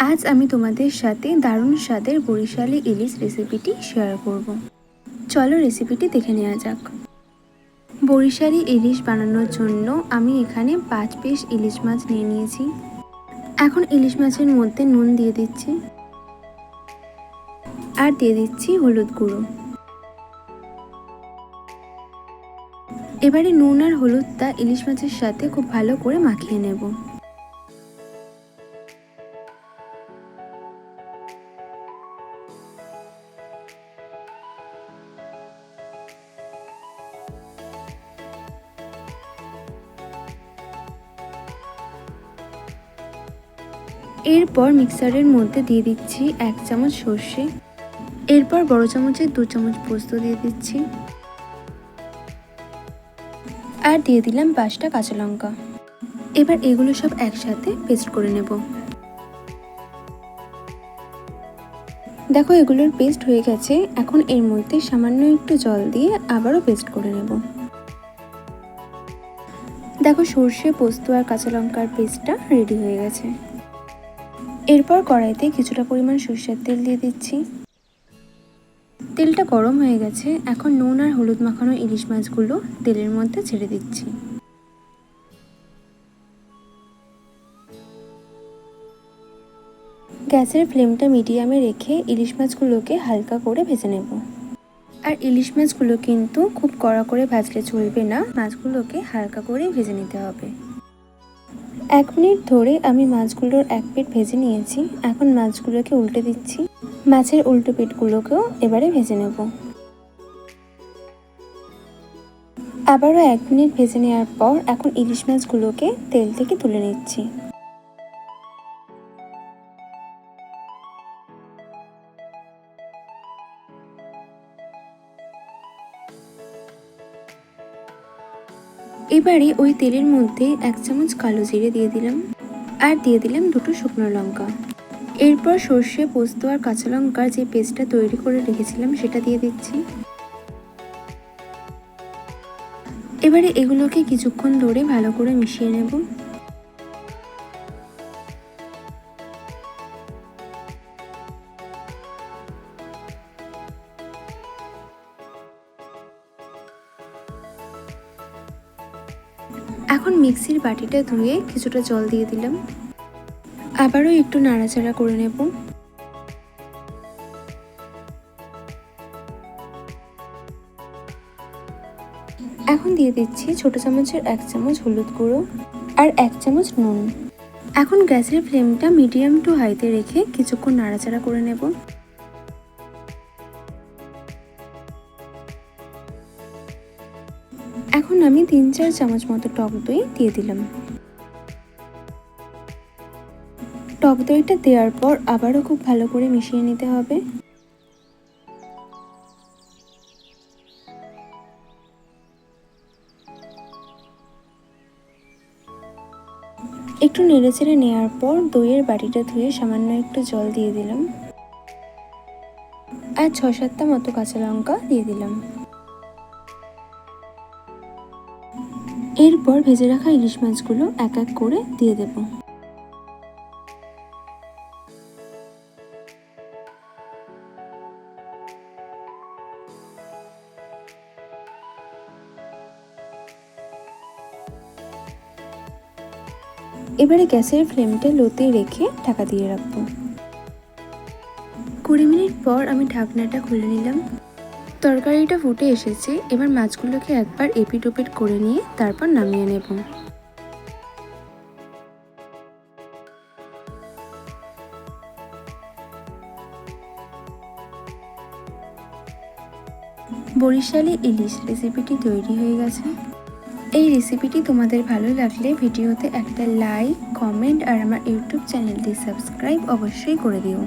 আজ আমি তোমাদের সাথে দারুণ স্বাদের বরিশালি ইলিশ রেসিপিটি শেয়ার করব। চলো রেসিপিটি দেখে নেওয়া যাক। বরিশালি ইলিশ বানানোর জন্য আমি এখানে 5 পিস ইলিশ মাছ নিয়ে নিয়েছি। এখন ইলিশ মাছের মধ্যে নুন দিয়ে দিচ্ছি আর দিয়ে দিচ্ছি হলুদ গুঁড়ো। এবারে নুন আর হলুদটা ইলিশ মাছের সাথে খুব ভালো করে মাখিয়ে নেব। এরপর মিক্সারের মধ্যে দিয়ে দিচ্ছি 1 চামচ সর্ষে, এরপর বড় চামচের 2 চামচ পোস্ত দিয়ে দিচ্ছি আর দিয়ে দিলাম 5টা কাঁচা লঙ্কা। এবার এগুলো সব একসাথে পেস্ট করে নেব। দেখো এগুলোর পেস্ট হয়ে গেছে। এখন এর মধ্যে সামান্য একটু জল দিয়ে আবারও পেস্ট করে নেব। দেখো সর্ষে, পোস্ত আর কাঁচা লঙ্কার পেস্টটা রেডি হয়ে গেছে। এরপর কড়াইতে কিছুটা পরিমাণ সরষের তেল দিয়ে দিচ্ছি। তেলটা গরম হয়ে গেছে। এখন নুন আর হলুদ মাখানো ইলিশ মাছগুলো তেলের মধ্যে ছেড়ে দিচ্ছি। গ্যাসের ফ্লেমটা মিডিয়ামে রেখে ইলিশ মাছগুলোকে হালকা করে ভেজে নেব। আর ইলিশ মাছগুলো কিন্তু খুব কড়া করে ভাজলে চলবে না, মাছগুলোকে হালকা করে ভেজে নিতে হবে। 1 মিনিট ধরে আমি মাছগুলোর এক পিঠ ভেজে নিয়েছি। এখন মাছগুলোকে উল্টে দিচ্ছি। মাছের উল্টো পিঠগুলোকেও এবারে ভেজে নেব। আবারও 1 মিনিট ভেজে নেওয়ার পর এখন ইলিশ মাছগুলোকে তেল থেকে তুলে নিচ্ছি। এবারে ওই তেলের মধ্যে 1 চামচ কালো জিরে দিয়ে দিলাম আর দিয়ে দিলাম 2টো শুকনো লঙ্কা। এরপর সর্ষে, পোস্ত আর কাঁচা লঙ্কার যে পেস্টটা তৈরি করে রেখেছিলাম সেটা দিয়ে দিচ্ছি। এবারে এগুলোকে কিছুক্ষণ ধরে ভালো করে মিশিয়ে নেব। এখন মিক্সির বাটিটা ধুয়ে কিছুটা জল দিয়ে দিলাম। আবারও একটু নাড়াচাড়া করে নেব। এখন দিয়ে দিচ্ছি ছোট চামচের 1 চামচ হলুদ গুঁড়ো আর 1 চামচ নুন। এখন গ্যাসের ফ্লেমটা মিডিয়াম টু হাইতে রেখে কিছুক্ষণ নাড়াচাড়া করে নেব। এখন আমি 3-4 চামচ মতো টক দই দিয়ে দিলাম। টক দইটা দেওয়ার পর আবারও খুব ভালো করে মিশিয়ে নিতে হবে। একটু নেড়েচেড়ে নেওয়ার পর দইয়ের বাটিটা ধুয়ে সামান্য একটু জল দিয়ে দিলাম আর 6-7টা মতো কাঁচা লঙ্কা দিয়ে দিলাম। এরপর ভেজে রাখা ইলিশ মাছগুলো এক এক করে দিয়ে দেব। এবারে গ্যাসের ফ্লেমটা লোতে রেখে ঢাকা দিয়ে রাখবো। 20 মিনিট পর আমি ঢাকনাটা খুলে নিলাম। তরকারিটা ফুটে এসেছে। এবার মাছগুলোকে একবার এপিট ওপিট করে নিয়ে তারপর নামিয়ে নেব। বরিশালি ইলিশ রেসিপিটি তৈরি হয়ে গেছে। এই রেসিপিটি তোমাদের ভালো লাগলে ভিডিওতে একটা লাইক, কমেন্ট আর আমার ইউটিউব চ্যানেলটি সাবস্ক্রাইব অবশ্যই করে দিও।